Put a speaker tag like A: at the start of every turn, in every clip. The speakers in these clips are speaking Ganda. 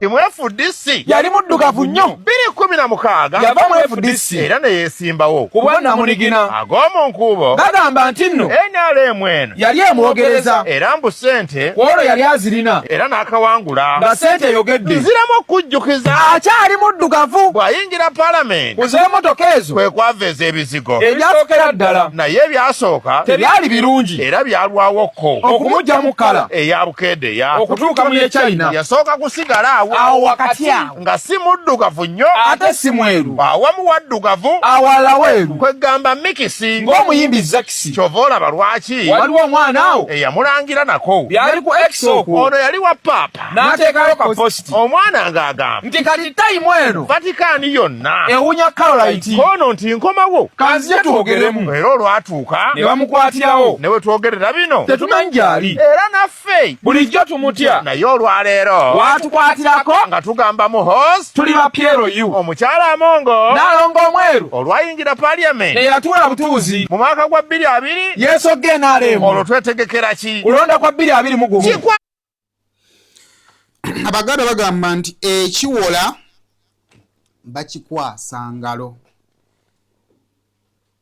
A: mu FDC
B: yali muddugavu nnyo
A: 2016
B: yava mu FDC
A: era ne yeesimbawo
B: ku bwannamunigina
A: ag'omu nkuubo
B: bagamba nti nno
A: NRM eno
B: yali emwogereza
A: era mbu ssente
B: kwolwo yali azirina
A: era n'akawangula
B: nga ssente eyogedde
A: nziramu okujjukiza
B: akyali muddugavu
A: bw'ayingira Parliament
B: ku z'emmotoka ezo
A: kwe kwaveeza ebizigo
B: ebyasookera ddala
A: naye ebyasooka
B: tebyali birungi
A: era byalwawokko
B: okumugyamu kala
A: eya bukeedeya
B: okutuuka mu ye China
A: yasooka kusigala
B: awo wakati awo
A: nga si muddugavu nnyo
B: ate si mweru
A: awamu waddugavu
B: awalala weeru
A: kwegamba mikisi
B: ng'omuyimbi Zakisi
A: kyova olaba lwaki
B: waliwo omwana awo
A: eyamulangira nako
B: byali ku X okwo
A: ono yali wa paapa
B: n'ateekayo ka positi
A: omwana ng'agamba
B: nti kati tayimu eno
A: Vatikaani yonna
B: ewunya Caroline
A: kono nti nkomawo
B: kanzije twogeremu
A: era olwatuuka
B: ne bamukwatirawo
A: ne we twogerera bino
B: tetumanyi gy'ali
A: era naffe
B: bulijjo tumutya
A: naye olwaleero
B: watukwatirako
A: nga tugamba mu host
B: tuli ba Piero yu
A: omukyala Amongo
B: n'alongo omweru
A: olwayingira Parliament
B: ne yatuula butuuzi
A: mu mwaka gwa 2020
B: yeesogge NRM
A: olwo twetegekera ki
B: kulonda kwa 2021
C: abaganda bagamba nti ekiwola bakikwasa ngalo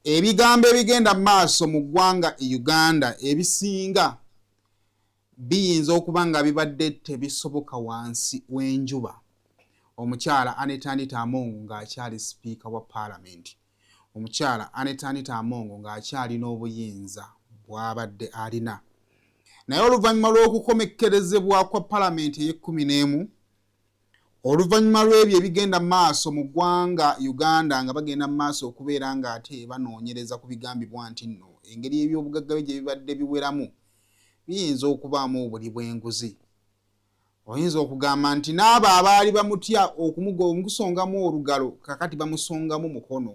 C: ebigambo ebigenda maaso mu ggwanga Uganda ebisinga biyinza okuba nga bibadde tebisoboka wansi w'enjuba omukyala Anita Amongo ng'akyali sipiika wa Parliament omukyala Anita Amongo ng'akyalina obuyinza bw'abadde alina naye oluvannyuma lw'okukomekkerezebwa kwa Parliament ey'e11 oluvannyuma lw'ebyo ebigenda maaso mu ggwanga Uganda nga bagenda maaso okubeera ng'ate banoonyereza ku bigambibwa nti nno engeri eby'obugagga bye gye bibadde biweramu biyinza okubaamu obuli bw'enguzi oyinza okugamba nti n'abo abaali bamutya okusongamu olugalo kakati bamusongamu mukono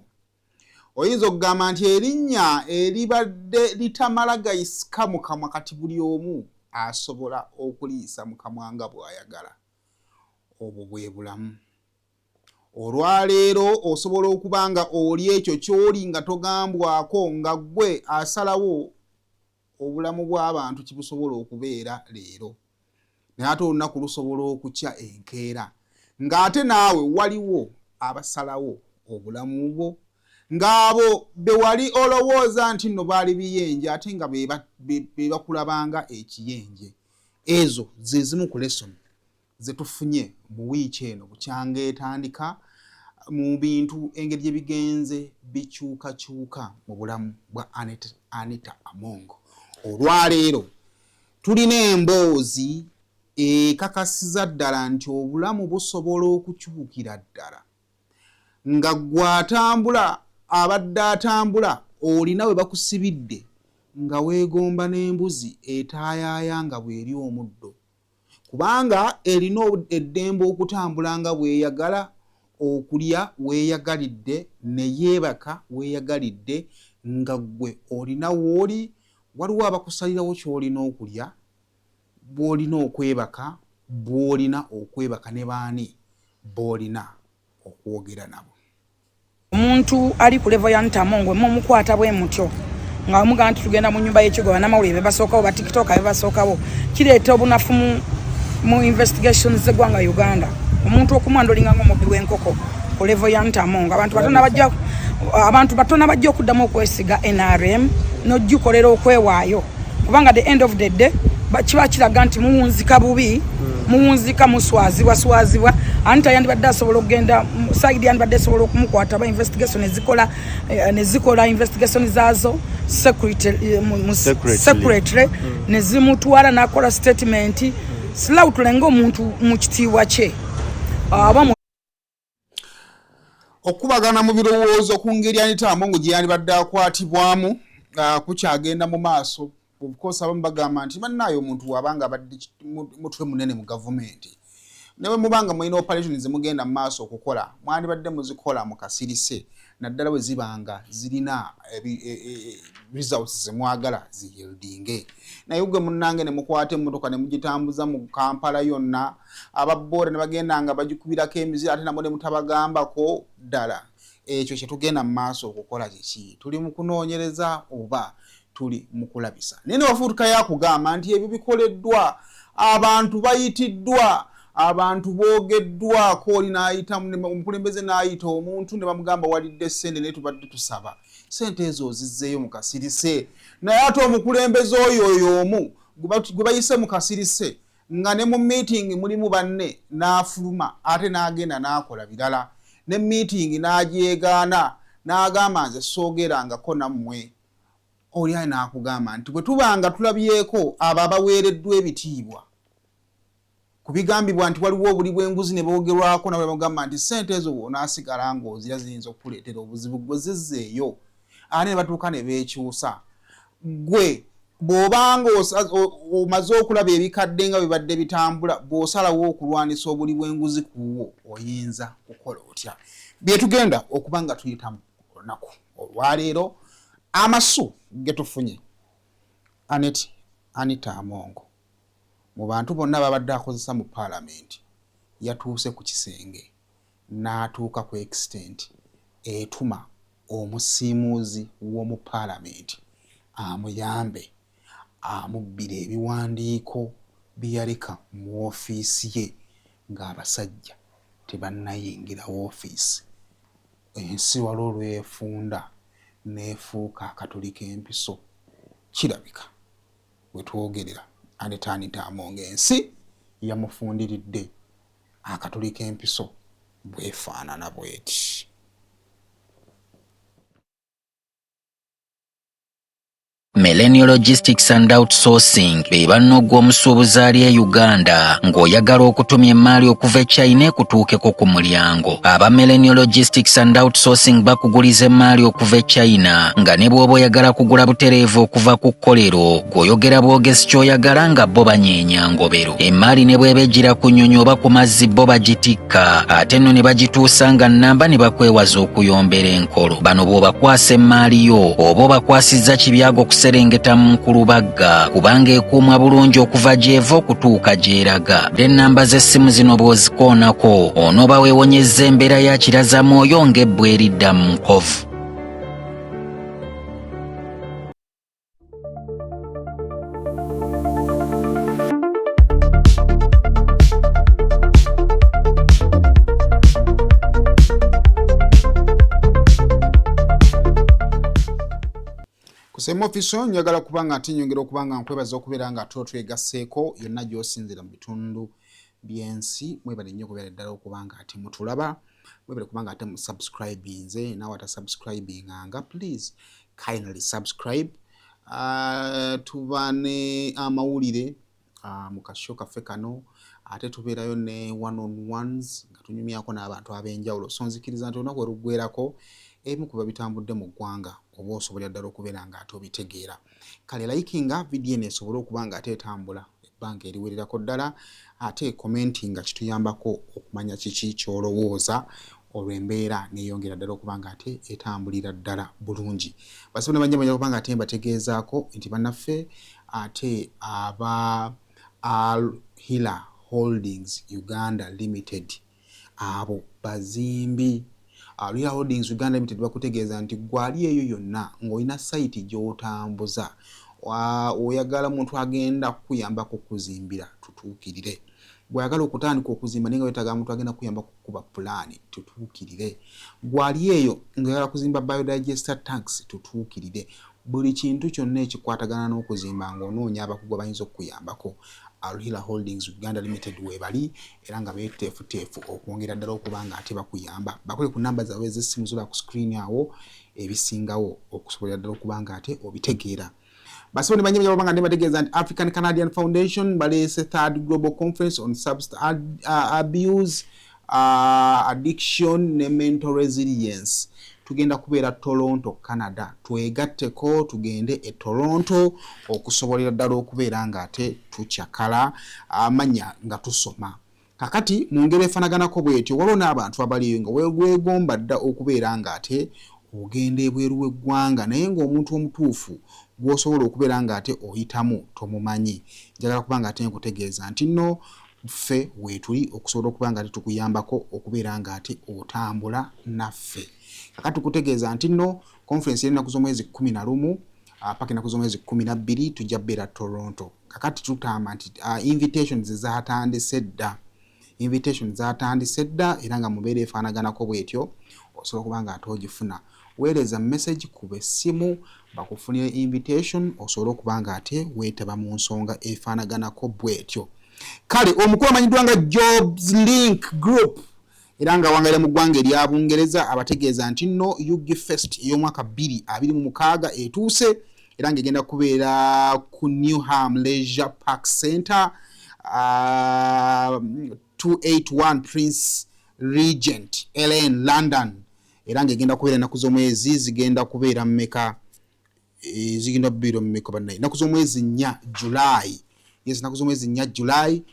C: oyinza okugamba nti erinnya eribadde litamala gayisika mu kamwa kati buli omu asobola okuliisa mu kamwa nga bw'ayagala obwo bwe bulamu olwaleero osobola okuba nga oli ekyo ky'oli nga togambwako nga ggwe asalawo obulamu bw'abantu kibusobola okubeera leero naye ate olunaku lusobola okukya enkeera ng'ate naawe waliwo abasalawo obulamu bwo ng'abo be wali olowooza nti nno baali biyenje ate nga be bakulabanga ekiyenje ezo ze zimu ku lesson ze tufunye mu wiiki eno bukyanga etandika mu bintu engeri gye bigenze bikyukakyuka mu bulamu bwa Anita Amongo olwaleero tulina emboozi ekakasiza ddala nti obulamu busobola okukyukira ddala nga gw'atambula abadde atambula olina we bakusibidde nga weegomba n'embuzi etaayaaya nga bw'eri omuddo kubanga erina eddembe okutambula nga bw'eyagala okulya weeyagalidde ne yeebaka weeyagalidde nga ggwe olina w'oli waliwo abakusalirawo ky'olina okulya bw'olina okwebaka bw'olina okwebaka ne baani bw'olina okwogera nabo
D: omuntu ali ku level ya Anita Amongo mumukwata bwe mutyo nga bamugaa nti tugenda mu nnyumba y'ekigo bannamawulire be basookawo ba TikTok be basookawo kireeta obunafu mu investigations z'eggwanga Uganda omuntu okumwandolinga ng'omubbi w'enkoko ku level ya Anita Amongo abantu batono bajja okuddamu okwesiga NRM n'ojjukolera okwewaayo kubanga the end of the day kiba kiraga nti muwunzika bubi muwunzika muswazibwa Anita yandibadde asobola okugenda side yandibadde asobola okumukwata ba investigation nezikola investigation zaazo secretary nezimutwala n'akola statement silawutule ng'omuntu mu kitiibwa kye
C: okubagana mu birowoozo ku ngeri Anita Amongo gye yandibadde akwatibwamu kukyagenda mu maaso of abamu bagamba nti bannaayo omuntu wabanga abadde mutwe munene mu gavumenti newe mubanga mulina operations zemugenda mu maaso okukola mwandibadde muzikola mu kasirise naddala bwe zibanga zirina results zemwagala ziyildinge naye gwe munnange ne mukwate emmotoka ne mugitambuza mu Kampala yonna ababboora ne bagenda nga bagikubirako emizira ate nabo ne mutabagambako ddala ekyo kye tugenda mu maaso okukola kiki tuli mu kunoonyereza oba tuli mu kulabisa nene wafuutuka yakugamba nti ebyo bikoleddwa abantu bayitiddwa abantu boogeddwako oli n'ayita omukulembeze n'ayita omuntu ne bamugamba walidde ssente naye tubadde tusaba ssente ezo ozizzeeyo mu kasirise naye ate omukulembeze oyo omu gwe bayise mu kasirise nga ne mu meeting mulimu banne n'afuluma ate n'agenda n'akola birala ne meeting n'agyegaana n'agamba nze soogerangako nammwe oli ayi n'akugamba nti bwe tubanga tulabyeko abo abaweereddwa ebitiibwa kubigambibwa nti waliwo obuli bw'enguzi ne boogerwako nabwe bagamba nti ssente ezo bw'onaasigala ng'ozira ziyinza okukuleetera obuzibu gwe zizzeeyo ate ne batuuka ne beekyusa gwe bw'obanga omaze okulaba ebikadde nga bibadde bitambula bw'osalawo okulwanisa obuli bw'enguzi kuwo oyinza kukola otya bye tugenda okuba nga tuyitamu olunaku olwaleero amasu ge tufunye Anita Amongo mu bantu bonna babadde akozesa mu Parliament yatuuse ku kisenge n'atuuka ku extent etuma omusiimuuzi w'omu Parliament amuyambe amubbira ebiwandiiko byeyaleka mu woofiisi ye ng'abasajja tebannayingira woofiisi ensi wali olwefunda neefuuka akatuli k'empiso kirabika we twogerera Anita Amongo ensi yamufundiridde akatuli k'empiso bwefaanana bweti.
E: Millennial Logistics and Outsourcing be bannoggwa omusuubuzi ali e Uganda ng'oyagala okutumya emmaali okuva e China ekutuukeko ku mulyango. Aba Millennial Logistics and Outsourcing bakuguliza emmaali okuva e China nga ne bw'oba oyagala kugula butereevu okuva ku kkolero gw'oyogera bwogezi ky'oyagala nga bo banyeenya ngobero. Emmaali ne bw'eba ejjira ku nnyonyi oba ku mazzi bo bagitikka ate nno ne bagituusa nga nnamba ne bakwewaza okuyombera enkolo. Bano bw'obakwasa emmaali yo oba obakwasizza kibyago serengeta mu Nkulubagga kubanga ekuumwa bulungi okuva gy'eva okutuuka gy'eraga. Ennamba z'essimu zino bw'ozikoonako onooba weewonyezza embeera ya kirazamwoyo ng'ebbwa eridda mu nkovu.
C: Kusema ofiso njagala kubanga ati nyongera okubanga nkwebaza okubeera nga twegasseeko yonna gy'osinzira mu bitundu by'ensi mwebale nnyo okubeera ddala okubanga ati mutulaba mwebale kubanga ate mu subscribinze nawe atasubscribinganga please kindly subscribe. Tuba ne amawulire mu kasho kaffe kano ate tubeerayo ne one-on-ones nga tunyumyako n'abantu ab'enjawulo so nzikiriza nti olunaku lugwerako ebimu kuba bitambudde mu ggwanga oba osobola ddala okubeera nga ate obitegeera. Kale likinga vidiyo eno esobole okuba nga ate etambula ebbanga eriwererako ddala ate commentinga kituyambako okumanya kiki ky'olowooza olw'embeera neeyongera ddala okuba nga ate etambulira ddala bulungi. Basobole banyamanya okuba nga ate mbategeezaako nti bannaffe ate aba Al-Hila Holdings Uganda Limited abo bazimbi Al-Hila Holdings Uganda Limited bakutegeeza nti gwali eyo yonna ng'olina site gy'otambuza oyagala muntu agenda kukuyambako kuzimbira tutuukirire. Bw'oyagala okutandika okuzimba naye nga weetaaga muntu agenda kukuyamba kukuba pulaani tutuukirire. Gwali eyo ng'oyagala kuzimba biodigester tanks tutuukirire. Buli kintu kyonna ekikwatagana n'okuzimba ng'onoonya abakugu bayinza okukuyambako Al-Hila Holdings Uganda Limited webali era nga beeteefuteefu okwongera ddala okuba nga ate bakuyamba. Bakole ku namba zaabwe ez'essimu zola ku screen awo ebisingawo okusobolera ddala okuba nga ate obitegeera. Basobole banyamya babanga ndi bategeeza nti African Canadian Foundation baleese third global conference on substance abuse, addiction ne mental resilience. Tugenda kubeera Toronto, Canada. Twegatteko tugende e Toronto okusobolera ddala okubeera nga ate tukyakala amanya nga tusoma. Kakati mu ngeri efanaganako bwetyo waliwo n'abantu abaliyo nga weegomba dda okubeera nga ate ogenda ebweru w'eggwanga naye ng'omuntu omutuufu gw'osobola okubeera nga ate oyitamu tomumanyi. Njagala kuba nga ate nkutegeeza nti nno ffe weetuli okusobola okuba nga ate tukuyambako okubeera nga ate otambula naffe. Kakati kutegeeza nti nno conference y'ennaku z'omwezi 11 paka ennaku z'omwezi 12 tujja beera Toronto. Kakati tutamba nti invitations zaatandise dda invitation zatandise dda era nga mubeera efaanaganako bwetyo osobola okuba nga ate ogifuna. Weereza message ku bessimu bakufunira invitation osobola okuba nga ate weetaba mu nsonga efaanaganako bwetyo. Kale omukulu amanyiddwa nga Jobs Link Group era nga wangaira mu ggwanga erya Bungereza abategeeza nti nno Yugi Fest ey'omwaka 2026 etuuse era nga egenda kubeera ku Newham Leisure Park Centre 281 Prince Regent Lane London era nga egenda kubeera ennaku z'omwezi zigenda kubeera mmeka zigenda kubeera mmeka bannaye ennaku z'omwezi 4 July. Yes, ennaku z'omwezi 4 July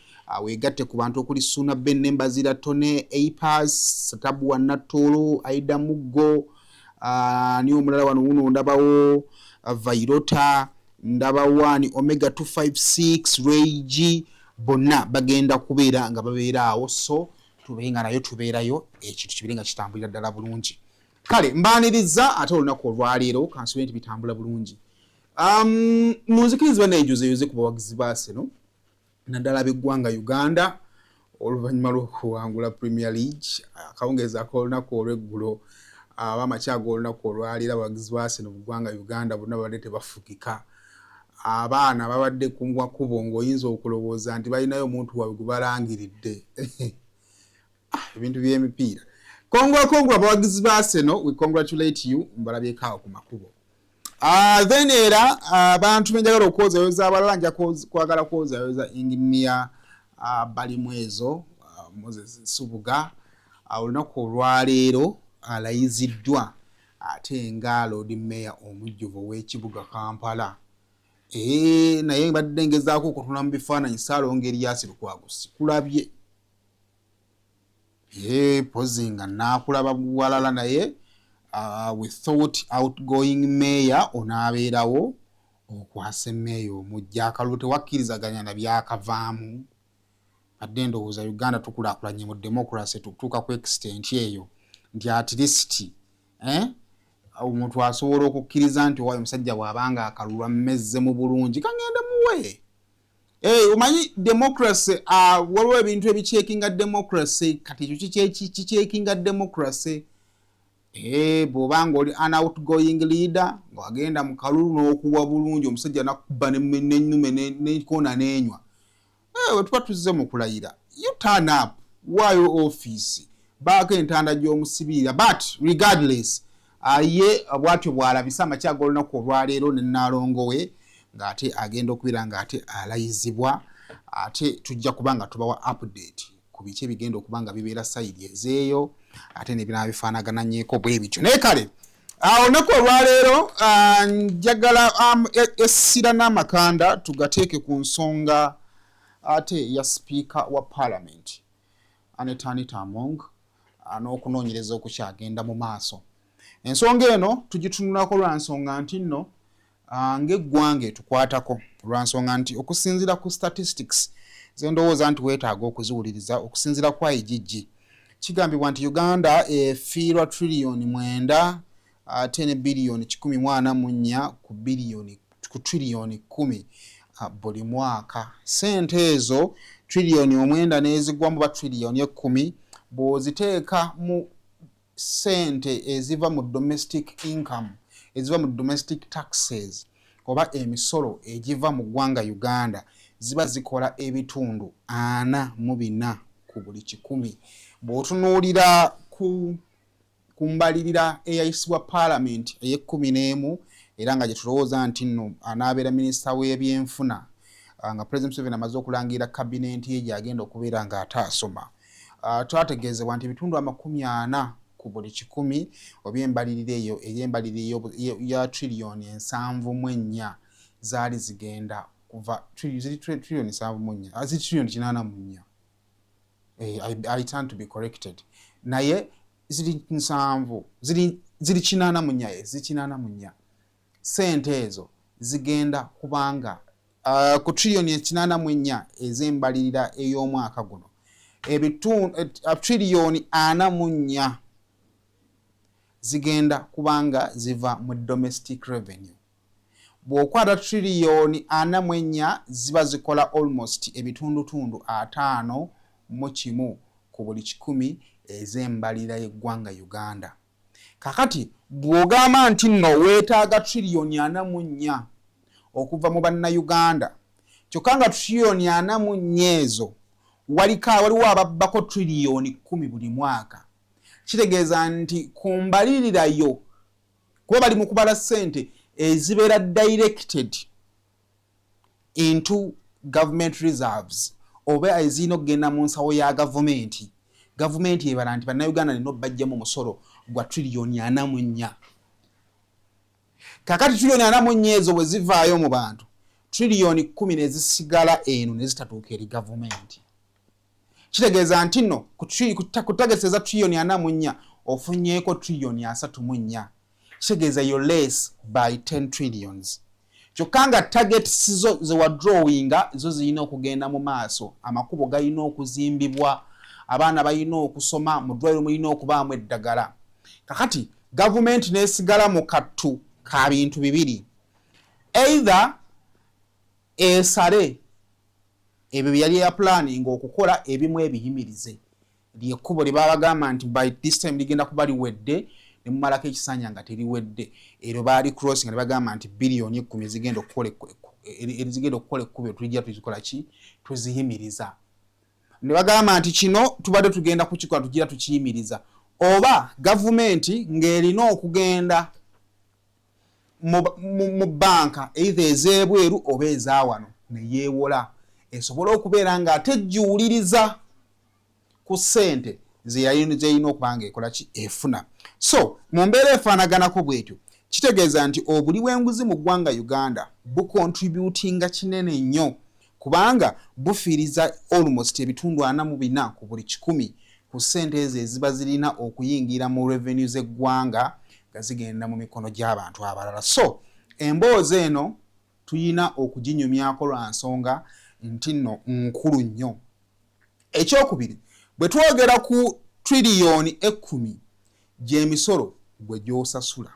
C: weegatte ku bantu okuli Suna Ben Nembazira Tone Apas Satabu wa Natolo Aida Muggo niwo omulala wano wuno ndabawo Vairota ndabawani Omega 256 Rage bonna bagenda kubeera nga babeera awo so tubenga nayo tubeerayo ekintu kibiri nga kitambulira ddala bulungi. Kale mbaaniriza ate olunaku olwaleero kansubire nti bitambula bulungi. Munzikiriza bannayijuzeyoze ku bawagizi baase no naddala b'eggwanga Uganda oluvannyuma lw'okuwangula Premier League akawungeezi ak'olunaku olw'eggulo abamakya ag'olunaku olwaleero abawagizi baase no mu ggwanga Uganda bonna babadde tebafugika. Abaana babadde ku makubo ng'oyinza okulowooza nti balinayo omuntu waabwe gwe balangiridde ebintu by'emipiira. Kongwa abawagizi ba Arsenal, we congratulate you mbalabyeko awo ku makubo. Then era abantu benjagala okwozayoza abalala nja kwagala kwozayoza engineer Balimwezo Moses Subuga olunaku olwaleero alayiziddwa ate nga Lord Mayor omujjuvu ow'ekibuga Kampala. Naye badde ngezaako okutuna mu bifaananyi Ssaalongo Erias Lukwago sikulabye. Pozinga naakulaba buwalala naye we thought outgoing mayor onaabeerawo okwasa mayor omujja akalulu tewakkirizaganya na byakavaamu. Badde ndowooza Uganda tukulaakulanye mu democracy tukutuuka ku extent eyo nti at least omuntu asobola okukkiriza nti owayo omusajja bw'abanga akalulu ammezze mu bulungi kangende muwe. Omanyi democracy waliwo ebintu ebicekinga democracy kati ekyo kicekinga democracy. Bw'obanga oli an outgoing leader ng'agenda mu kalulu n'okuwa bulungi omusajja nakubba n'ennume n'ekona n'enywa. We tuba tuzze mu kulayira. You turn up waayo office baako entanda gy'omusibirira but regardless ye bwatyo bw'alabisa amakya ag'olunaku olwaleero ne Nnaalongo we ng'ate agenda okubeera ng'ate alayizibwa ate tujja kubanga tubawa update ku biki ebigenda okubanga bibeera sayidi ezeeyo ate nebirala bifaanagananyeeko bwe bityo. Naye kale olunaku olwaleero njagala essira n'amakanda tugateeke ku nsonga ate ya Speaker wa Parliament Anita Amongo n'okunoonyereza okukyagenda mu maaso. Ensonga eno tugitunulako lwa nsonga nti nno ng'eggwanga etukwatako lwa nsonga nti okusinziira ku statistics ze ndowooza nti weetaaga okuziwuliriza okusinziira kwa igigi kigambibwa nti Uganda efiirwa trillion 9 ate ne billion 184 ku trillion 10 buli mwaka. Sente ezo trillion 9 n'ezigwamu ba trillion 10 bw'oziteeka mu sente eziva mu domestic income eziva mu domestic taxes oba emisolo egiva mu ggwanga Uganda ziba zikola ebitundu 44 ku buli 100. Bw'otunuulira ku mbalirira eyayisibwa Parliament ey'11 era nga gye tulowooza nti nno anaabeera minisita w'ebyenfuna nga President Museveni amaze okulangira kabinenti ye gy'agenda okubeera ng'ate asoma. Twategeezebwa nti ebitundu 40 ku buli 100 oba embalirira eyo ey'embalirira ya trillion 74 zaali zigenda kuva trillion 74 trillion 84. I tend to be corrected. Naye ziri 7 ziri 84 sente ezo zigenda kubanga ku trillion 84 ez'embalirira ey'omwaka guno ebitundu trillion 44 zigenda kubanga ziva mu domestic revenue. Bw'okwata trillion 44 ziba zikola almost ebitundutundu 5 mu kimu ku buli 100 ez'embalirira y'eggwanga Uganda. Kakati bw'ogamba nti nno weetaaga trillioni 44 okuva mu bannayuganda, kyokka nga trillioni 44 ezo waliwo ababbako trillioni 10 buli mwaka, kitegeeza nti ku mbalirirayo kuba bali mu kubala ssente ezibeera directed into government reserves oba ezirina okugenda mu nsawo ya gavumenti ebala nti bannayuganda nina bajjamu musolo gwa trillioni 44. Kakati trillioni 44 ezo bwe zivaayo mu bantu, trillioni 10 nezisigala eno nezitatuuka eri gavumenti. Kitegeeza nti nno kutageseza trillioni 44 ofunyeeko trillioni 34. Kitegeeza you're less by 10 trillions. Kyokka nga targets zo ze wadrawinga zo zirina okugenda mu maaso, amakubo galina okuzimbibwa, abaana balina okusoma, mu ddwaliro mulina okubaamu eddagala. Kakati gavumenti nesigala mu kattu ka bintu bibiri, either esale ebyo byali ya planning okukola ebimu ebiyimirize, lyekkubo lye babagamba nti by this time ligenda kuba liwedde ne mumalako ekisanya nga teriwedde, ero baali crossing ne bagamba nti bilioni 10 zigenda okukola ekkubo tulijja tuzikola ki tuziyimiriza. Ne bagamba nti kino tubadde tugenda kukikola tugira tukiyimiriza, oba gavumenti ng'erina okugenda mu banka either ez'ebweru oba ezawano neyeewola esobola okubeera nga tejjuuliriza ku ssente zeyina okubanga ekola ki efuna. So mu mbeera efaanaganako bwetyo, kitegeeza nti obuli bw'enguzi mu ggwanga Uganda bucontributinga kinene nnyo, kubanga bufiiriza almost ebitundu 44 ku buli 100 ku ssente ezo eziba zirina okuyingira mu revenue z'eggwanga nga zigenda mu mikono gy'abantu abalala. So emboozi eno tuyina okuginyumyako lwa nsonga nti nno nkulu nnyo. Ekyokubiri, bwe twogera ku trillioni 10 gy'emisolo gwe gy'osasula,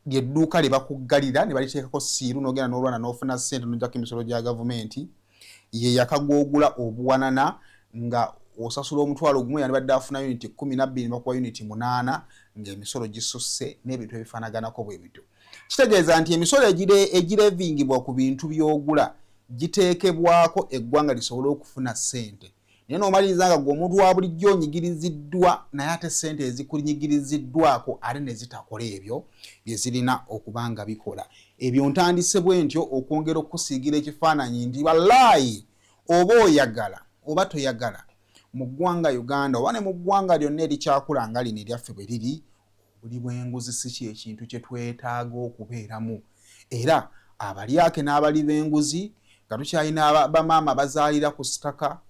C: lyedduuka lye bakuggalira ne baliteekako siiru n'ogenda n'olwana n'ofuna ssente n'ojjako emisolo gya gavumenti, ye yakagwogula obuwanana nga osasula omutwalo gumu yandibadde afuna uniti 12 bakuwa uniti 8 ng'emisolo gisusse n'ebintu ebifaanaganako bwe bityo. Kitegeeza nti emisolo egirevingibwa ku bintu by'ogula giteekebwako eggwanga lisobole okufuna ssente. Naye n'omaliriza nga gwe omuntu wa bulijjo onyigiriziddwa naye ate ssente ezikunyigiriziddwako ate ne zitakola ebyo bye zirina okuba nga bikola. Ebyo ntandise bwe ntyo okwongera okusiigira ekifaananyi nti wallaahi oba oyagala oba toyagala mu ggwanga Uganda oba ne mu ggwanga lyonna erikyakula nga lino eryaffe bwe riri, obuli bw'enguzi si ekintu kye twetaaga okubeeramu. Era abalyake n'abali b'enguzi nga tukyalina bamaama bazaalira ku sitaka,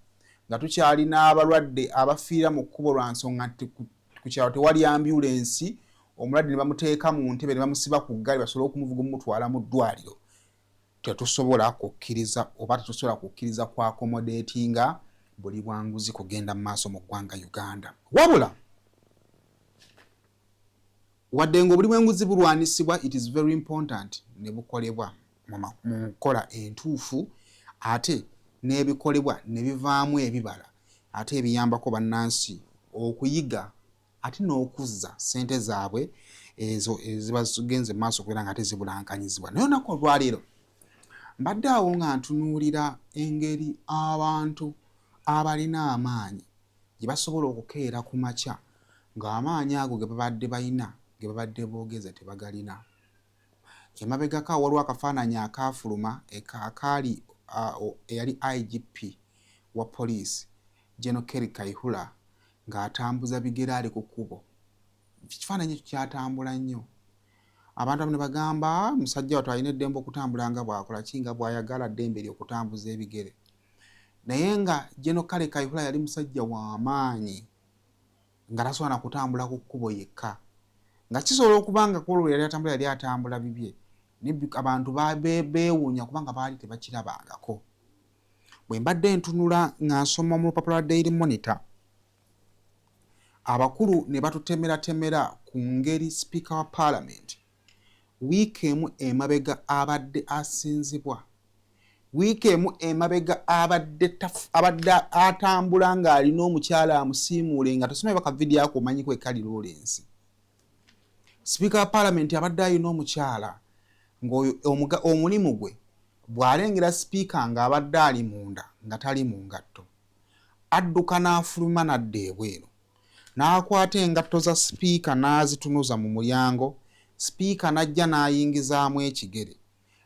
C: nga tukyalina abalwadde abafiira mu kkubo lwa nsonga nti ku kyalo tewali ambulensi, omulwadde ne bamuteeka mu ntebe ne bamusiba ku ggaali basobole okumuvuga omutwala mu ddwaliro, tetusobola kukkiriza oba tetusobola kukkiriza ku accommodatinga buli bwanguzi kugenda mu maaso mu ggwanga Uganda. Wabula wadde ng'obuli bw'enguzi bulwanisibwa, it is very important ne bukolebwa mu nkola entuufu, ate n'ebikolebwa ne bivaamu ebibala ate ebiyambako bannansi okuyiga ate n'okuzza ssente zaabwe ezo eziba zigenze mu maaso okubeera nga ate zibulankanyizibwa. Naye olunaku olwaleero mbadde awo nga ntunuulira engeri abantu abalina amaanyi gye basobola okukeera ku makya ng'amaanyi ago ge babadde balina ge babadde boogeza tebagalina. Emabegako waliwo akafaananyi akaafuluma akaali eyali IGP wa poliisi General Kerry Kaihura ng'atambuza bigere ali ku kkubo. Ekifaananyi ekyo kyatambula nnyo. Abantu abamu ne bagamba musajja wattu alina eddembe okutambula nga bw'akola ki nga bw'ayagala ddembe ly'okutambuza ebigere. Naye nga General Kerry Kaihura yali musajja w'amaanyi nga tasobola na kutambula ku kkubo yekka, nga kisobola okuba nga kwolwo yali atambula bibye. Abantu beewuunya kubanga baali tebakirabangako. Bwe mbadde ntunula nga nsoma mu lupapula Daily Monitor, abakulu ne batutemera ku ngeri Speaker wa Parliament wiiki emu emabega abadde asinzibwa wiiki emu emabega abadde atambula ng'alina omukyala amusiimuule nga tosomye baka vidiyo ako omanyiko ekali Lawrence. Sipiika wa Paalamenti abadde alina omukyala ng'omulimu gwe bw'alengera sipiika ng'abadde ali munda nga tali mu ngatto. Adduka n'afuluma n'adda ebweru. N'akwata engatto za sipiika n'azitunuza mu mulyango. Sipiika n'ajja n'ayingizaamu ekigere.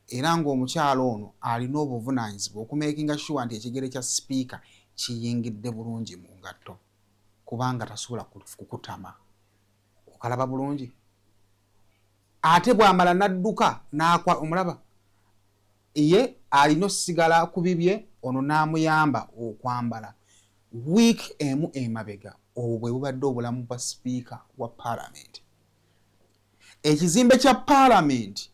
C: Era ng'omukyala ono alina obuvunaanyizibwa okumeekinga sure nti ekigere kya sipiika kiyingidde bulungi mu ngatto. Kubanga tasobola kukutama. Okalaba bulungi. Ate bw'amala n'adduka omulaba. Ye alina osigala ku bibye ono n'amuyamba okwambala. Wiiki emu emabega obwo bwe bubadde obulamu bwa sipiika wa Paalamenti. Ekizimbe kya Paalamenti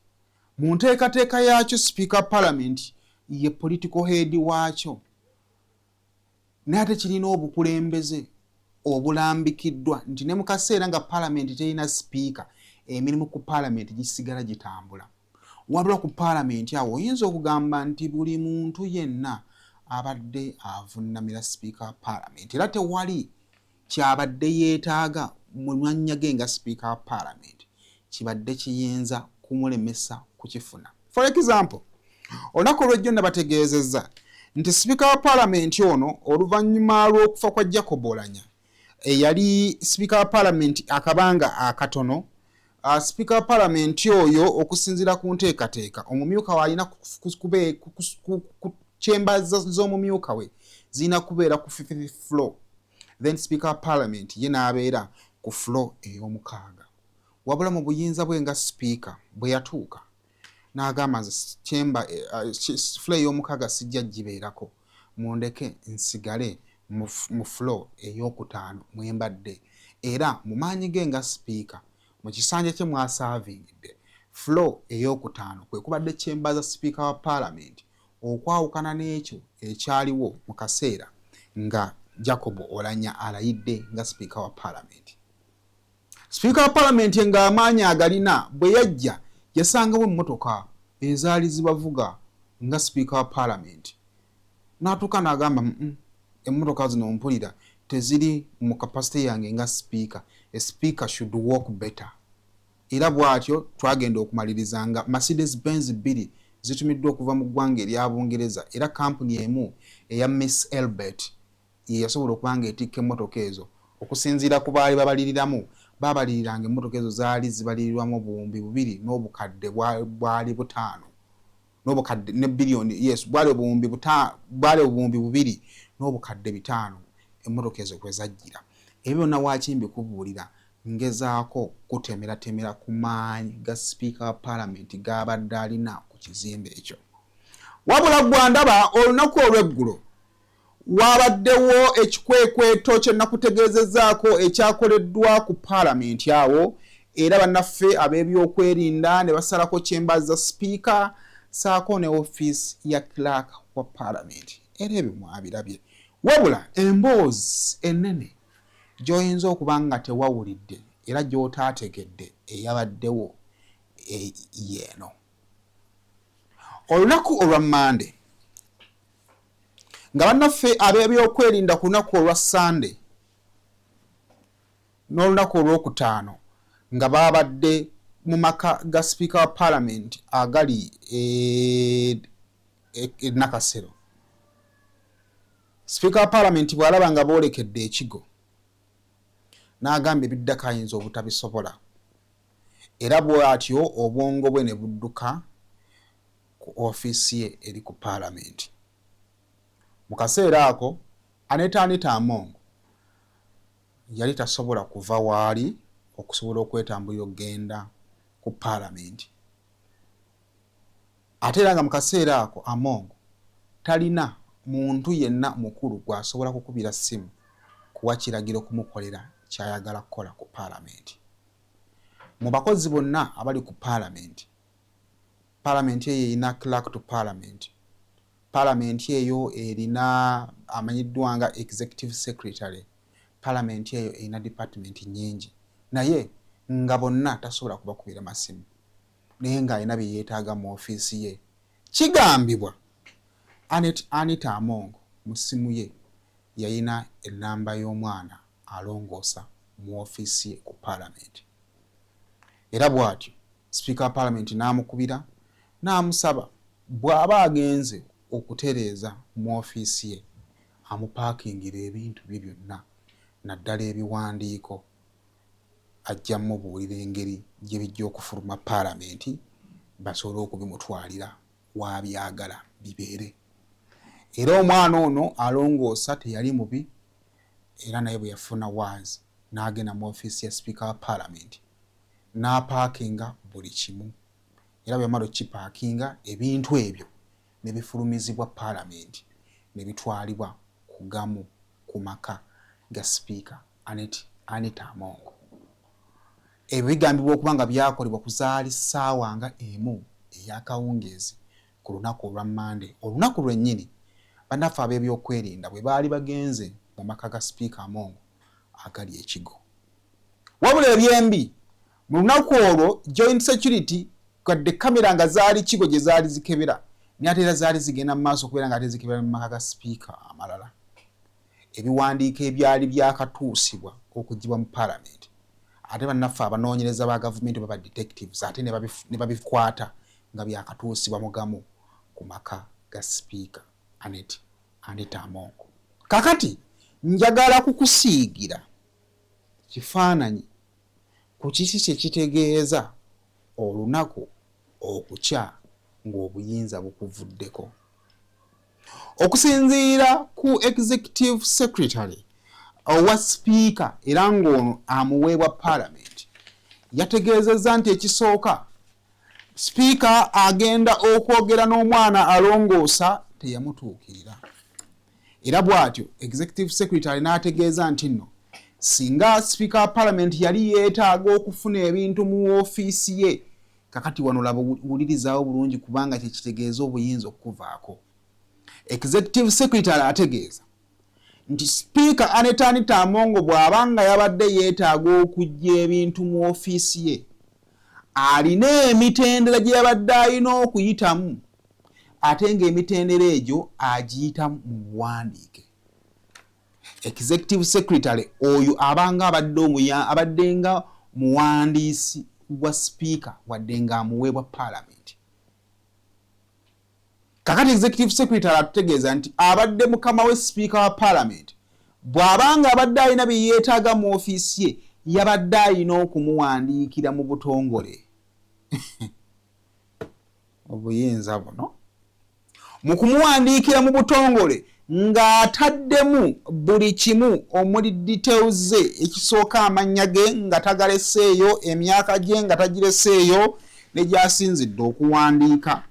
C: mu nteekateeka yaakyo sipiika wa Paalamenti ye political head waakyo. Naye ate kirina obukulembeze obulambikiddwa nti ne mu kaseera nga Paalamenti terina sipiika emirimu ku Paalamenti gisigala gitambula. Wabula ku Paalamenti awo oyinza okugamba nti buli muntu yenna abadde avunnamira sipiika wa Paalamenti era tewali kyabadde yeetaaga mu mannya ge nga sipiika wa Paalamenti kibadde kiyinza kumulemesa kukifuna. For example, olunaku olw'ejjo nabategeezezza nti sipiika wa Paalamenti ono oluvannyuma lw'okufa kwa Jacob Oulanyah eyali sipiika wa Paalamenti akabanga akatono. Sipiika wa Paalamenti oyo okusinziira ku nteekateeka omumyuka we alina ku chambers z'omumyuka we zina kubeera ku 5th floor. Then Speaker wa Parliament ye n'abeera ku floor ey'omukaaga. Wabula mu buyinza bwe nga Speaker bwe yatuuka n'agamba chamber floor ey'omukaaga sijja gibeerako mundeke nsigale mu floor ey'okutaano mwembadde. Era mu maanyi ge nga Speaker mu kisanja kye mwasaavingidde floor ey'okutaano kwe kubadde chamber za Speaker wa Parliament okwawukana n'ekyo ekyaliwo mu kaseera nga Jacob Oulanyah alayidde nga Speaker wa Parliament. Speaker wa Parliament ng'amaanyi agalina bwe yajja yasangawo emmotoka ezaali zibavuga nga Speaker wa Parliament. N'atuuka n'agamba emmotoka zino mpulira teziri mu capacity yange nga Speaker. A Speaker should work better. Era bw'atyo twagenda okumaliriza nga Mercedes Benz 2 zitumiddwa okuva mu ggwanga erya Bungereza era kampuni emu eya Miss Elbert ye yasobola okubanga etikka emmotoka ezo okusinziira ku baali babaliriramu babaliririranga emmotoka ezo zaali zibalirirwamu obuwumbi 2 n'obukadde bwali 5 n'obukadde ne biliyoni bwali obuwumbi 2 n'obukadde 5 emmotoka ezo kwe zajjira. Ebyo byonna waakimbi kubuulira ngezaako kutemera ku maanyi ga Speaker wa Parliament g'abadde alina ku kizimbe ekyo. Wabula gwandaba olunaku olw'eggulo wabaddewo ekikwekweto kye nakutegeezezzaako ekyakoleddwa ku Parliament awo era bannaffe ab'ebyokwerinda ne basalako chambers za Speaker saako ne office ya clerk wa Parliament. Era ebyo mwabirabye. Wabula emboozi ennene gy'oyinza okuba nga tewawulidde era gy'otaategedde eyabaddewo yeeno. Olunaku olwa Monday nga bannaffe ab'ebyokwerinda ku lunaku olwa Sunday n'olunaku olwokutaano nga babadde mu maka ga Speaker wa Parliament agali Nakasero. Speaker wa Parliament bw'alaba nga boolekedde ekigo n'agamba ebiddako ayinza obutabisobola era bw'atyo obwongo bwe ne budduka ku ofiisi ye eri ku Parliament. Mu kaseera ako Aneta Amongo yali tasobola kuva waali okusobola okwetambulira okugenda ku Parliament. Ate era nga mu kaseera ako Amongo talina muntu yenna mukulu gwasobola kukubira ssimu kuwa kiragiro kumukolera kyayagala kukola ku Parliament. Mu bakozi bonna abali ku Parliament, Parliament eyo erina clerk to Parliament. Parliament eyo erina amanyiddwa nga executive secretary. Parliament eyo erina department nyingi. Naye nga bonna tasobola kubakubira masimu. Naye ng'alina bye yeetaaga mu ofiisi ye. Kigambibwa Anita Amongo musimu ye yayina enamba y'omwana alongoosa mu office ye ku Parliament. Era bw'atyo Speaker wa Parliament n'amukubira n'amusaba bw'aba agenze okutereeza mu office ye amupaakingira ebintu bye byonna naddala ebiwandiiko ajja mubuulira engeri gye bijja okufuluma Parliament basobole okubimutwalira w'abyagala bibeere. Era omwana ono alongoosa teyali mubi era naye bwe yafuna waazi n'agenda mu office ya Speaker wa Parliament n'apaakinga buli kimu. Era bwe yamala okukipaakinga ebintu ebyo ne bifulumizibwa Parliament ne bitwalibwa kugamu ku maka ga Speaker Anita Amongo. Ebyo bigambibwa okuba nga byakolebwa kuzaali ssaawa nga emu ey'akawungeezi ku lunaku olwa Monday, olunaku lwennyini bannaffe ab'ebyokwerinda bwe baali bagenze mu maka ga Speaker Amongo agali ekigo. Wabula ebyembi mu lunaku olwo joint security kadde kamera nga zaali kigo gye zaali zikebera n'ate era zaali zigenda mu maaso okubeera nga ate zikebera mu maka ga Speaker amalala. Ebiwandiiko ebyali byakatuusibwa okugibwa mu Parliament ate bannaffe abanoonyereza ba gavumenti baba detectives ate ne babikwata nga byakatuusibwa mugamu ku maka ga Speaker Anita Amongo. Kakati njagala kukusiigira kifaananyi ku kiki kye kitegeeza olunaku okukya ng'obuyinza bukuvuddeko. Okusinziira ku Executive Secretary owa Speaker era ng'ono amuweebwa Parliament yategeezezza nti ekisooka Speaker agenda okwogera n'omwana alongoosa teyamutuukirira. Era bw'atyo Executive Secretary n'ategeeza nti nno singa Speaker wa Parliament yali yeetaaga okufuna ebintu mu ofiisi ye kakati wano laba wulirizawo bulungi kubanga kye kitegeeza obuyinza okuvaako. Executive Secretary ategeeza nti Speaker Anita Amongo bw'abanga yabadde yeetaaga okujja ebintu mu ofiisi ye alina emitendera gye yabadde alina okuyitamu ate ng'emitendera egyo agiyita mu buwandiike. Executive Secretary oyo abanga abadde nga muwandiisi wa Speaker wadde nga amuweebwa Parliament. Kakati Executive Secretary atutegeeza nti abadde mukama we Speaker wa Parliament bw'abanga abadde alina bye yeetaaga mu ofiisi ye yabadde alina okumuwandiikira mu butongole. Obuyinza buno mu kumuwandiikira mu butongole ng'ataddemu buli kimu omuli details ze ekisooka amannya ge nga tagaleseeyo emyaka gye nga tagireseeyo ne gy'asinzidde okuwandiika.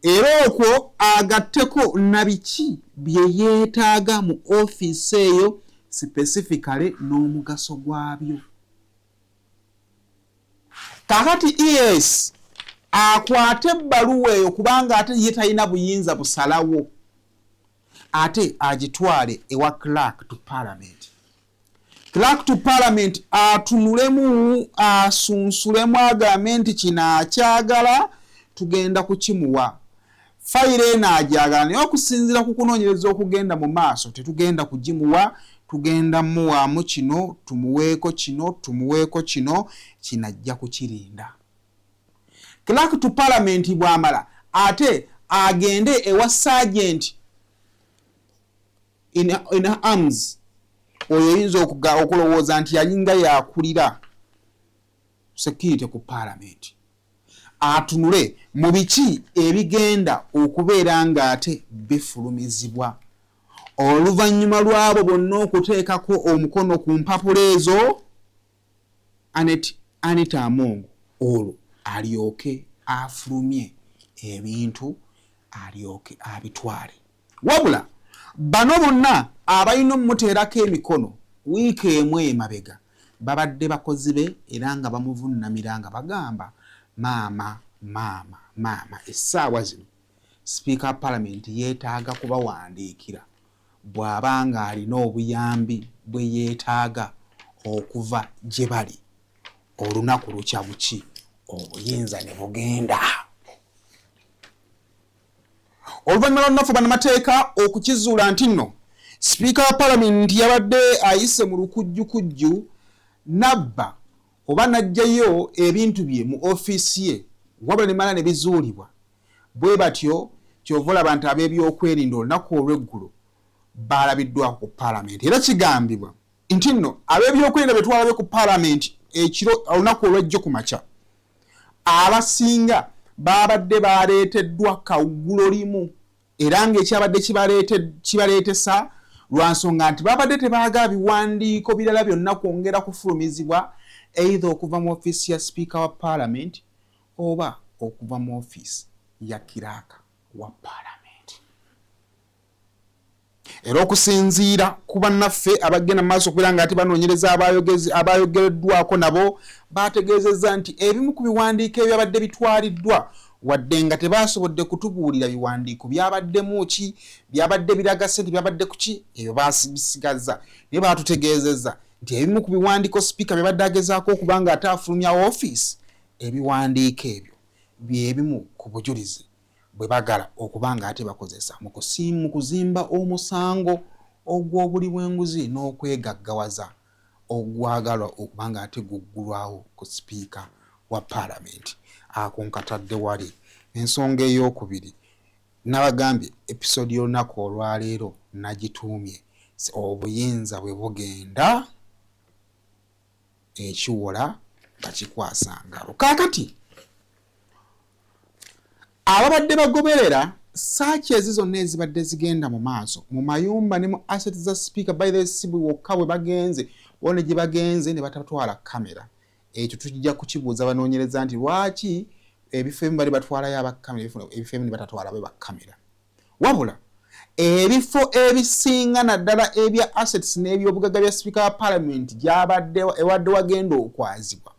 C: Era okwo agatteko na biki bye yeetaaga mu ofiisi eyo specifically n'omugaso gwabyo. Kakati ES akwate ebbaluwa eyo kubanga ate ye talina buyinza busalawo ate agitwale ewa Clerk to Parliament. Clerk to Parliament atunulemu asunsulemu agambe nti kino akyagala tugenda kukimuwa. Fayiro eno agyagala naye okusinziira ku kunoonyereza okugenda mu maaso tetugenda kugimuwa, tugenda muwaamu kino tumuweeko kino tumuweeko kino kinajja kukirinda. Clerk to Parliament bw'amala ate agende ewa Sergeant in arms oyo oyinza okulowooza nti yalinga yakulira security ku Parliament atunule mu biki ebigenda okubeera ng'ate bifulumizibwa oluvannyuma lwabo bonna okuteekako omukono ku mpapula ezo Anita Amongo olwo alyoke afulumye ebintu alyoke abitwale. Wabula bano bonna abalina omuteerako emikono wiiki emu emabega babadde bakozi be era nga bamuvunnamira nga bagamba maama essaawa zino Speaker wa Parliament yeetaaga kubawandiikira bw'abanga alina obuyambi bwe yeetaaga okuva gye bali olunaku lukya buki obuyinza ne bugenda. oluvannyuma lw'olunafu bannamateeka okukizuula nti nno sipiika wa paalamenti yabadde ayise mu lukujjukujju nabba oba n'aggyayo ebintu bye mu ofiisi ye wabula ne mala ne bizuulibwa bwe batyo kyova olaba nti ab'ebyokwerinda olunaku olw'eggulo baalabiddwako ku paalamenti era kigambibwa nti nno ab'ebyokwerinda bye twalabye ku paalamenti ekiro olunaku olw'ejjo ku makya abasinga babadde baleeteddwa kawuggulo limu era ng'ekyabadde kibaleetesa lwa nsonga nti babadde tebaagala biwandiiko birala byonna kwongera kufulumizibwa either okuva mu ofiisi ya sipiika wa paalamenti oba okuva mu ofiisi ya kiraaka wa paalamenti. Era okusinziira ku bannaffe abagenda mu maaso okubeera nga ate banoonyereza abayogereddwako nabo bategeezezza nti ebimu ku biwandiiko ebyabadde bitwaliddwa wadde nga tebasobodde kutubuulira biwandiiko byabaddemu ki byabadde biraga ssente byabadde ku ki ebyo basigaza naye baatutegeezezza nti ebimu ku biwandiiko sipiika byabadde agezaako okuba nga ate afulumya ofiisi ebiwandiiko ebyo byebimu ku bujulizi bwe bagala okuba nga ate bakozesa mu kuzimba omusango ogw'obuli bw'enguzi n'okwegaggawaza ogwagalwa okuba nga ate guggulwawo ku sipiika wa paalamenti. Ako nkatadde wali ensonga ey'okubiri nabagambye episode y'olunaku olwaleero nagituumye obuyinza bwe bugenda ekiwola bakikwasa ngalo. Kaakati ababadde bagoberera saaki ezi zonna ezibadde zigenda mu maaso mu mayumba ne mu assets za speaker by the sibu wokka bwe bagenze wone gye bagenze ne batatwala kamera. Ekyo tujja kukibuuza banoonyereza nti lwaki ebifo ebimu bali batwalayo abakamera ebifo ebimu ne batatwala be bakamera. Wabula ebifo ebisinga naddala ebya assets n'ebyobugagga bya sipiika wa paalamenti gyabadde ewadde wagenda okwazibwa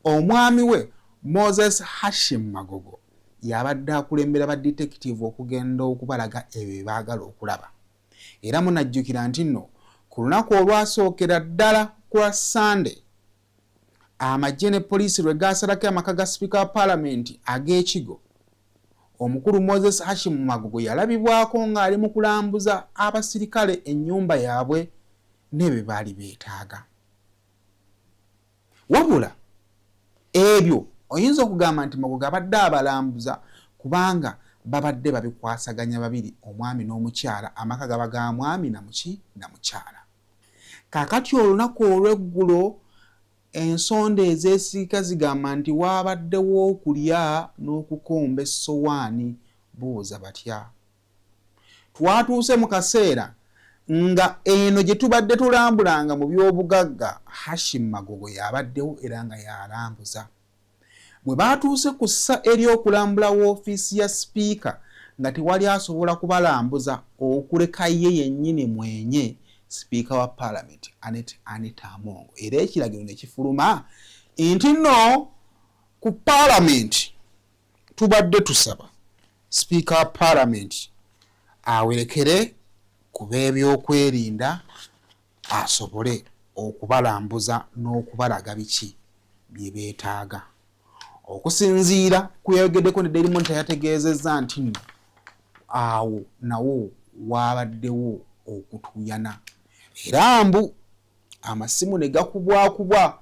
C: omwami we Moses Hashim Magogo yabadde akulembera ba detective okugenda okubalaga ebyo baagala okulaba. Era munajjukira nti nno ku lunaku olwasookera ddala kwa Sunday amagye ne poliisi lwe gaasalako amaka ga sipiika wa paalamenti ag'ekigo omukulu Moses Hashim Magogo yalabibwako ng'ali mu kulambuza abasirikale ennyumba yaabwe n'ebyo baali beetaaga. Wabula ebyo oyinza okugamba nti Magogo abadde abalambuza kubanga babadde babikwasaganya babiri omwami n'omukyala amaka gaba ga mwami na mukyala. Kaakati olunaku olw'eggulo ensonda ezeesiika zigamba nti waabaddewo okulya n'okukomba essowaani buuza batya. Twatuuse mu kaseera nga eno gye tubadde tulambulanga mu by'obugagga Hashim Magogo yabaddewo era nga yalambuza. Bwe baatuuse ku ssa ery'okulambula woofiisi ya sipiika nga tewali asobola kubalambuza okuleka ye yennyini mwenye sipiika wa paalamenti Anita Amongo. Era ekiragiro ne kifuluma nti nno ku paalamenti tubadde tusaba sipiika wa paalamenti awerekere ku b'ebyokwerinda asobole okubalambuza n'okubalaga biki bye beetaaga. Okusinziira ku yayogeddeko ne Daily Monitor yategeezezza nti nno awo nawo waabaddewo okutuyana era mbu amasimu ne gakubwakubwa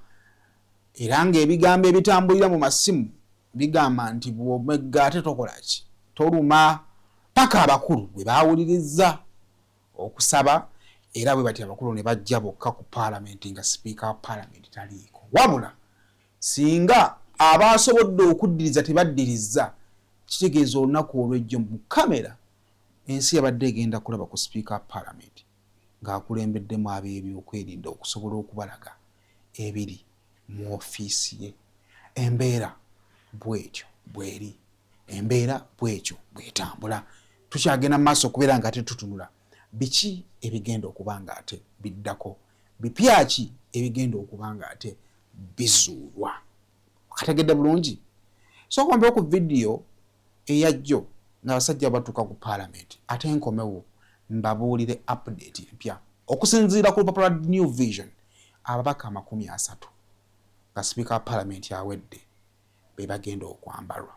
C: era ng'ebigambo ebitambulira mu masimu bigamba nti bw'omegga ate tokola ki toluma paka abakulu bwe baawulirizza okusaba era bwe bati abakulu ne bajja bokka ku paalamenti nga sipiika wa paalamenti taliiko. Wabula singa abasobodde okuddiriza tebaddirizza kitegeeza olunaku olw'ejjo mu kamera ensi yabadde egenda kulaba ku sipiika wa paalamenti ng'akulembeddemu ab'ebyokwerinda okusobola okubalaga ebiri mu ofiisi ye. Embeera bw'etyo bw'eri, embeera bw'etyo bw'etambula. Tukyagenda mu maaso okubeera nga ate tutunula biki ebigenda okuba nga ate biddako, bipya ki ebigenda okuba nga ate bizuulwa. Kategedde bulungi? Sooka mbeeko ku vidiyo eyajjo n'abasajja batuuka ku paalamenti ate nkomewo mbabuulire update empya okusinziira ku lupapula New Vision ababaka 30 nga sipiika wa paalamenti awedde be bagenda okwambalwa.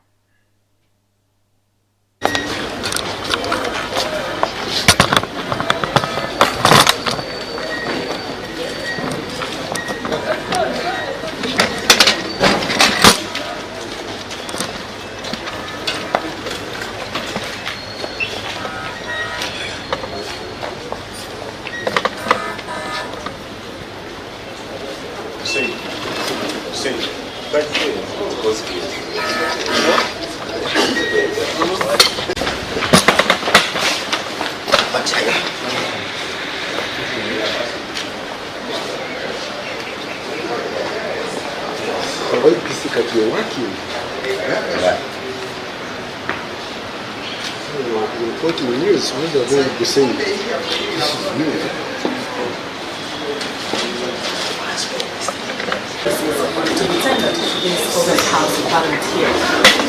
F: This House of Parliament here.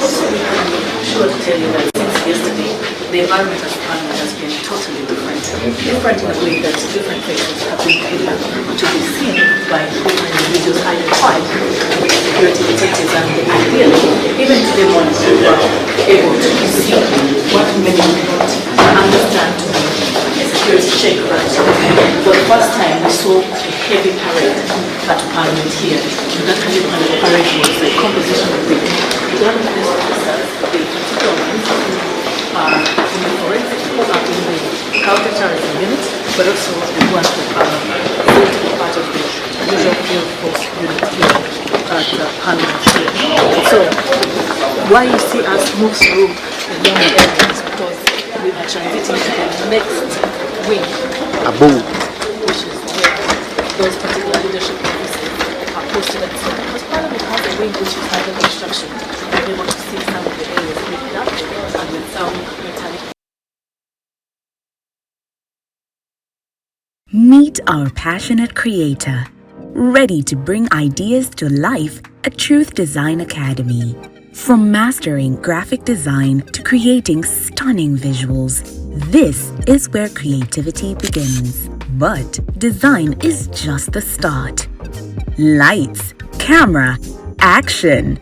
F: Also, we can be sure to tell you that since yesterday, the environment of Parliament has been totally different. Different in a way that different faces have been able to be seen by different individuals identified with security detectives, and ideally, even today morning, we were able to see what many people understand to be a security check. For the first time, we saw a heavy parade at Parliament here. And that heavy parade was the composition of the government police officers, the particular ones who are in the forensic, who are in the counter-terrorism unit, but also the ones that are going to be part of the usual field force unit here at Parliament here. So, why you see us move through the long areas, because we are transiting to the next wing, which is where those particular leadership offices are posted at the center. Because Parliament has a wing which is under construction. We're able to see some of the areas cleaned up and with some metallic.
G: Meet our passionate creator, ready to bring ideas to life at Truth Design Academy. From mastering graphic design to creating stunning visuals, this is where creativity begins. But design is just the start. Lights, camera, action.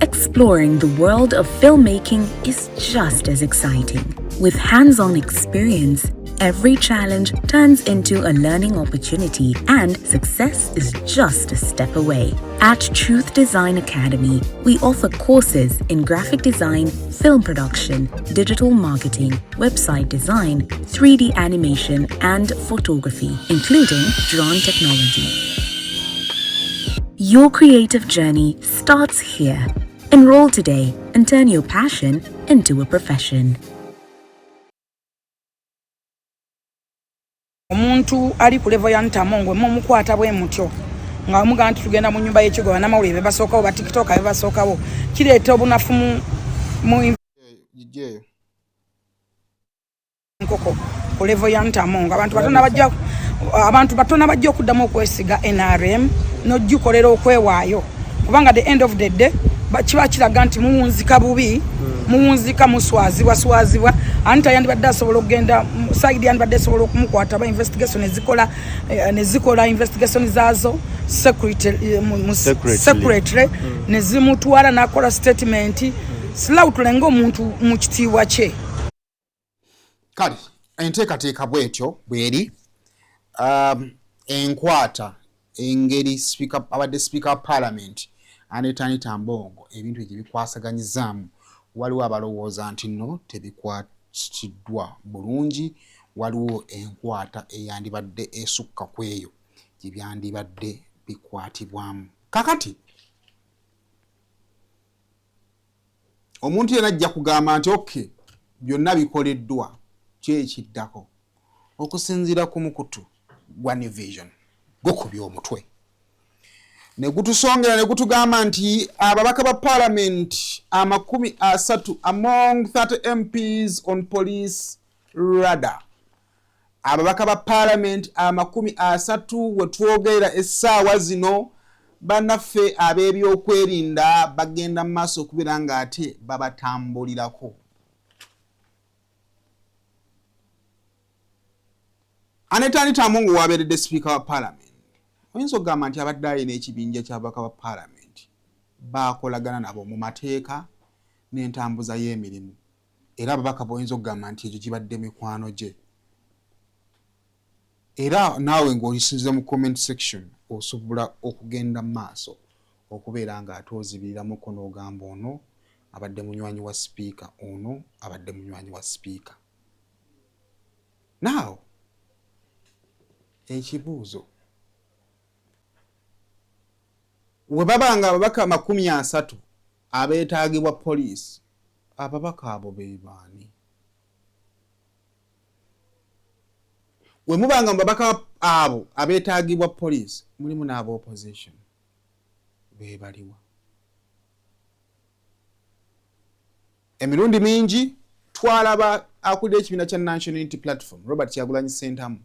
G: Exploring the world of filmmaking is just as exciting. With hands-on experience, every challenge turns into a learning opportunity, and success is just a step away. At Truth Design Academy, we offer courses in graphic design, film production, digital marketing, website design, 3D animation, and photography, including drone technology. Your creative journey starts here. Enroll today and turn your passion into a profession.
D: Omuntu ali ku level ya Amongo mukwata bwe mutyo nga muga nti tugenda mu nyumba y'ekigo banamawulire basookawo ba TikTok basookawo kireeta obunafu mu nkoko ku level ya Amongo abantu batona bajja okuddamu okwesiga NRM n'ojjukolera okwewaayo kubanga the end of the day kiba kiraga nti muwunzika bubi muwunzika muswazibwa anta yandibadde asobola okugenda side yandibadde asobola okumukwata ba investigation nezikola investigation zaazo secretary nezimutwala nakola statement silawutulenga omuntu mu kitiibwa kye
C: kale enteekateeka bwetyo bweri enkwata engeri abadde speaker of parliament Anita Mbongo ebintu ebyo bikwasaganyizaamu waliwo abalowooza nti nno tebikwatiddwa bulungi waliwo enkwata eyandibadde esukka ku eyo gye byandibadde bikwatibwamu kakati omuntu yena ajja kugamba nti okay byonna bikoleddwa kyekiddako okusinziira ku mukutu gwa New Vision gukubya omutwe ne gutusongera ne gutugamba nti ababaka ba parliament 30 among 30 MPs on police radar ababaka ba parliament 30 wetwogerera essaawa zino bannaffe ab'ebyokwerinda bagenda mu maaso okubeera nga ate babatambulirako Anita Mbongo wabeeredde speaker wa parliament oyinza okugamba nti abadde alina ekibinja ky'ababaka ba parliament baakolagana nabo mu mateeka n'entambuza y'emirimu era ababaka boyinza okugamba nti ekyo kibadde mikwano gye era naawe ng'olisinziza mu comment section osobola okugenda mu maaso okubeera nga ate ozibiriramuko n'ogamba ono abadde munywanyi wa speaker ono abadde munywanyi wa speaker now ekibuuzo we babanga ababaka 30 abeetaagibwa police ababaka abo be baani we mubanga babaka abo abeetaagibwa police mulimu n'abo opposition be baliwa emirundi mingi twalaba akulira ekibiina kya National Unity Platform Robert Kyagulanyi Ssentamu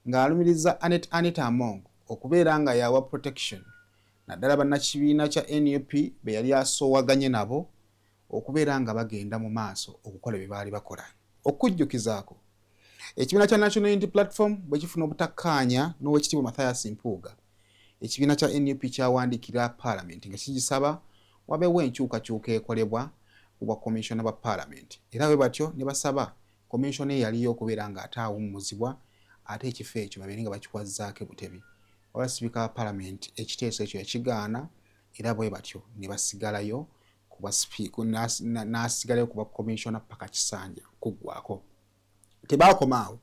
C: ng'alumiriza Anita Amongo okubeera nga yawa protection naddala bannakibiina kya NUP be yali asoowaganye nabo okubeera nga bagenda mu maaso okukola bye baali bakola okujjukizaako ekibiina kya National Unity Platform bwe kifuna obutakkaanya n'owekitiibwa Mathias Mpuuga ekibiina kya NUP kyawandiikira Parliament nga kigisaba wabeewo enkyukakyuka ekolebwa kubwa Commissioner ba Parliament era bwe batyo ne basaba Commissioner yaliyo okubeera nga ataawummuzibwa ate ekifo ekyo babeere nga bakikwazzaako butebi wala Speaker wa Parliament ekiteeso ekyo yakigaana era bwe batyo ne basigalayo kuba Speaker n'asigalayo kuba Commissioner paka Kisanja kuggwaako tebaakomaawo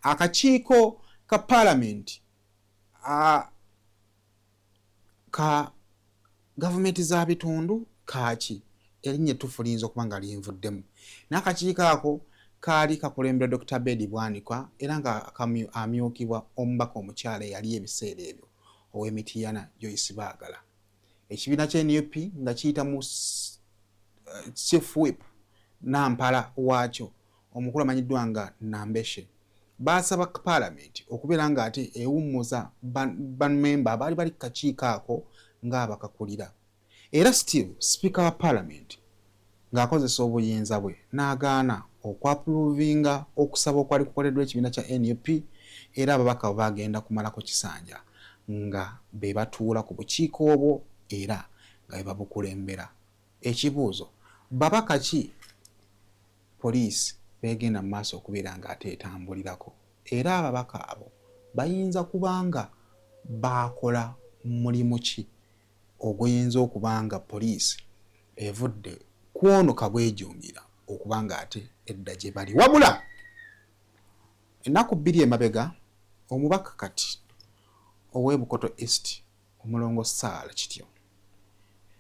C: akakiiko ka Parliament ka government za bitundu kaaki erinnya ettuufu liyinza okuba nga linvuddemu n'akakiiko ako kaali kakulembera Dr. Bedi Bwanika era nga amyukibwa omubaka omukyala eyali ebiseera ebyo ow'Emityana Joyce Baagala ekibiina kya NUP nga kiyita mu chief whip Nampala waakyo omukulu amanyiddwa nga Nambeshe baasaba Parliament okubeera nga ate ewummuza bammemba abaali bali ku kakiiko ako ng'abakakulira era still Speaker wa Parliament ng'akozesa obuyinza bwe n'agaana okwapuruvinga okusaba okwali kukoleddwa ekibiina kya NUP era ababaka bagenda kumalako Kisanja nga be batuula ku bukiiko obwo era nga bebabukulembera ekibuuzo babaka ki police begenda mu maaso okubeera nga ate etambulirako era ababaka abo bayinza kubanga bakola mulimu ki oguyinza okubanga police evudde kwonoka bwejungira okubanga ate edda gye bali wabula ennaku 2 emabega omubaka kati ow'Ebukoto East omulongo Saala Kityo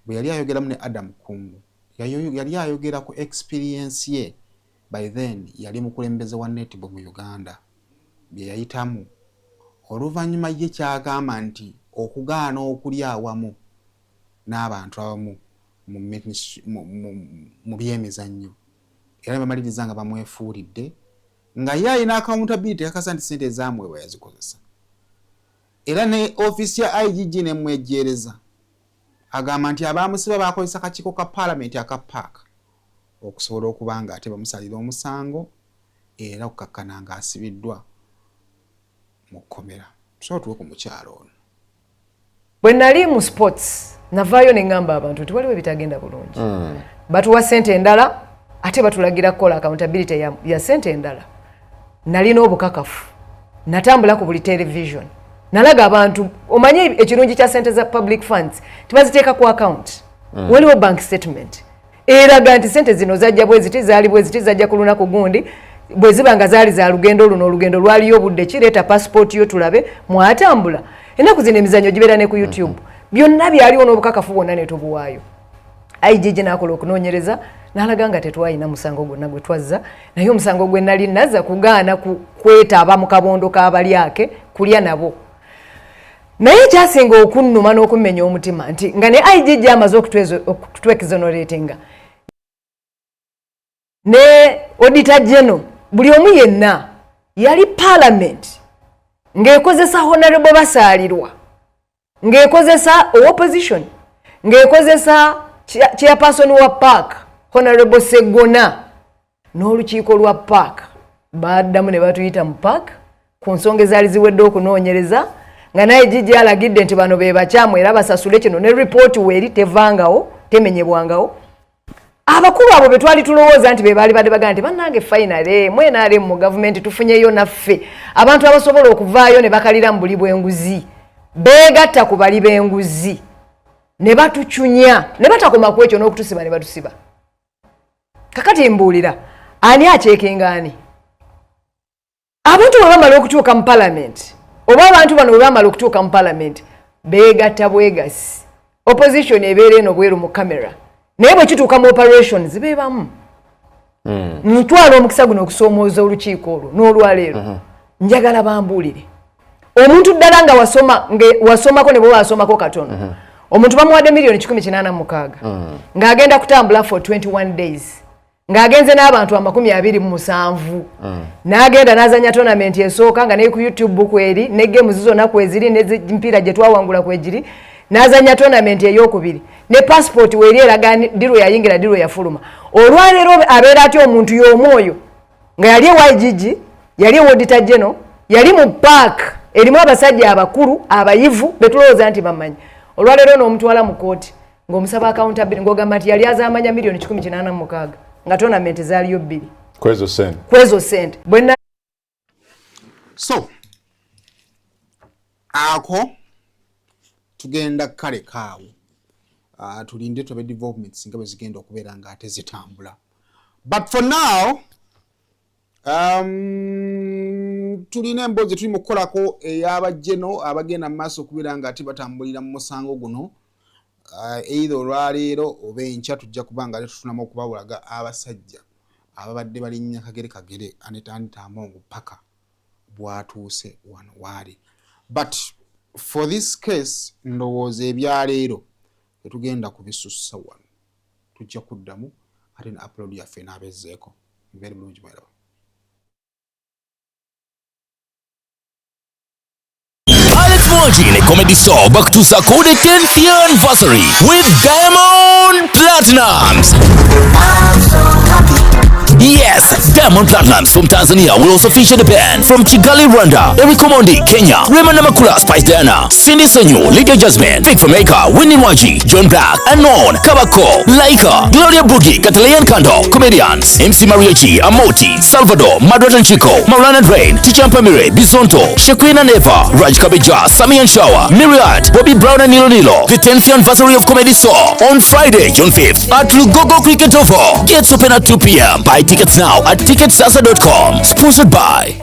C: bwe yali ayogeramu ne Adam Kungu yali ayogera ku experience ye by then yali mukulembeze wa netball mu Uganda bye yayitamu oluvannyuma ye kyagamba nti okugaana okuli awamu n'abantu abamu mu byemizannyo era bamaliriza nga bamwefuulidde nga ye alina accountability akasa nti ssente ezaamwewa yazikozesa era ne ofisi ya IGG nemwejjeereza agamba nti abaamusiba bakozesa kakiiko ka Parliament aka paaka okusobola okuba nga ate bamusalira omusango era okukakkana nga asibiddwa mu kkomera tusobola tuwe ku mukyalo ono
H: bwe nali mu sports navaayo ne ngamba abantu nti waliwo ebitagenda bulungi batuwa ssente endala ate batulagira kukola accountability ya ssente endala nalina obukakafu natambula ku buli television nalaga abantu omanyi ekirungi kya ssente za public funds tibaziteeka ku account waliwo bank statement eraga nti ssente zino zajja bweziti zaali bweziti zajja ku lunaku gundi bwe ziba nga zaali za lugendo luno olugendo lwaliyo obudde kireeta passport yo tulabe mwatambula ennaku zino emizannyo gibeera ne ku YouTube byonna byaliwo n'obukakafu bwonna ne tubuwaayo IGG n'akola okunoonyereza n'alaga nga tetwalina musango gwonna gwe twazza naye omusango gwe nali nazza kugaana kwetaaba mu kabondo k'abalyake kulya nabo naye kyasinga okunnuma n'okummenya omutima nti nga ne IGG amaze okutwexoneratinga ne auditor general buli omu yenna yali Parliament ng'ekozesa honorable basaalirwa ng'ekozesa opposition ng'ekozesa chairperson wa park honorable Segona n'olukiiko lwa park baddamu ne batuyita mu park ku nsonga ezaali ziwedde okunoonyereza nga naye IGG alagidde nti bano be bakyamu era basasule kino ne report weeri tevangawo temenyebwangawo abakulu abo be twali tulowooza nti be baali badde bagamba nti bannange finally mwenaale mu gavumenti tufunyeyo naffe abantu abasobola okuvaayo ne bakalira mu buli bw'enguzi beegatta ku bali b'enguzi ne batucunya ne batakoma ku ekyo n'okutusiba ne batusiba kakati mbuulira ani aceekinga ani abantu bwe bamala okutuuka mu Parliament oba abantu bano bwe bamala okutuuka mu Parliament beegatta bwegasi opposition ebeere eno bweru mu camera naye bwe kituuka mu operations beebamu ntwala omukisa guno okusoomooza olukiiko olwo n'olwaleero njagala bambuulire omuntu ddala nga wasomako ne bwe wasomako katono omuntu bamuwadde miliyoni 186 ng'agenda kutambula for 21 days ng'agenze n'abantu 27 n'agenda n'azanya tournament esooka nga ne ku YouTube kweri ne games zonna kweziri ne mpira gye twawangula kwegiri n'azanya tournament ey'okubiri ne passport weri eraga diro yayingira diro yafuluma olwaleero abeera atyo omuntu y'omwoyo nga yali ewaigigi yali ewodita jeno yali mu park erimu abasajja abakulu abayivu betulowooza nti bamanyi olwaleero n'omutwala mu kooti ng'omusaba accountability ng'ogamba nti yali azaamanya miliyoni 186 nga tournament zaaliyo 2 kwezo sente
C: so ako tugenda kale kaawo tulinde tobe developments nga bwe zigenda okubeera nga ate zitambula but for now tulina emboozi tuli mu kukolako ey'abajjeno abagenda mu maaso okubeera nga ate batambulira mu musango guno either olwaleero oba enkya tujja kuba nga tufunamu okubawulaga abasajja ababadde balinnya kagere Anita Amongo paka bwatuuse wano waali but for this case ndowooza ebyaleero tetugenda kubisussa wano tujja kuddamu ate ne upload yaffe n'abezeeko mbeere bulungi mwerawo.
I: Martin Comedy Store back to Sakode 10th year anniversary with Diamond Platinums. I'm so happy. Yes, Diamond Platinums from Tanzania will also feature the band from Kigali, Rwanda, Eric Omondi, Kenya, Raymond Namakula, Spice Diana, Cindy Senyu, Lydia Jasmine, Big Fameka, Winnie Waji, John Black, Anon, Kabako, Laika, Gloria Bugi, Katalayan Kando, Comedians, MC Maria G, Amoti, Salvador, Madrat and Chico, Maulana Drain, Tichampa Mire, Bisonto, Shequina Neva, Raj Kabija, Sami and Shawa, Myriad, Bobby Brown and Nilo Nilo. The 10th anniversary of Comedy Store on Friday, June 5th at Lugogo Cricket Ovo. Gates open at 2 p.m. Buy tickets now at ticketsasa.com. Sponsored by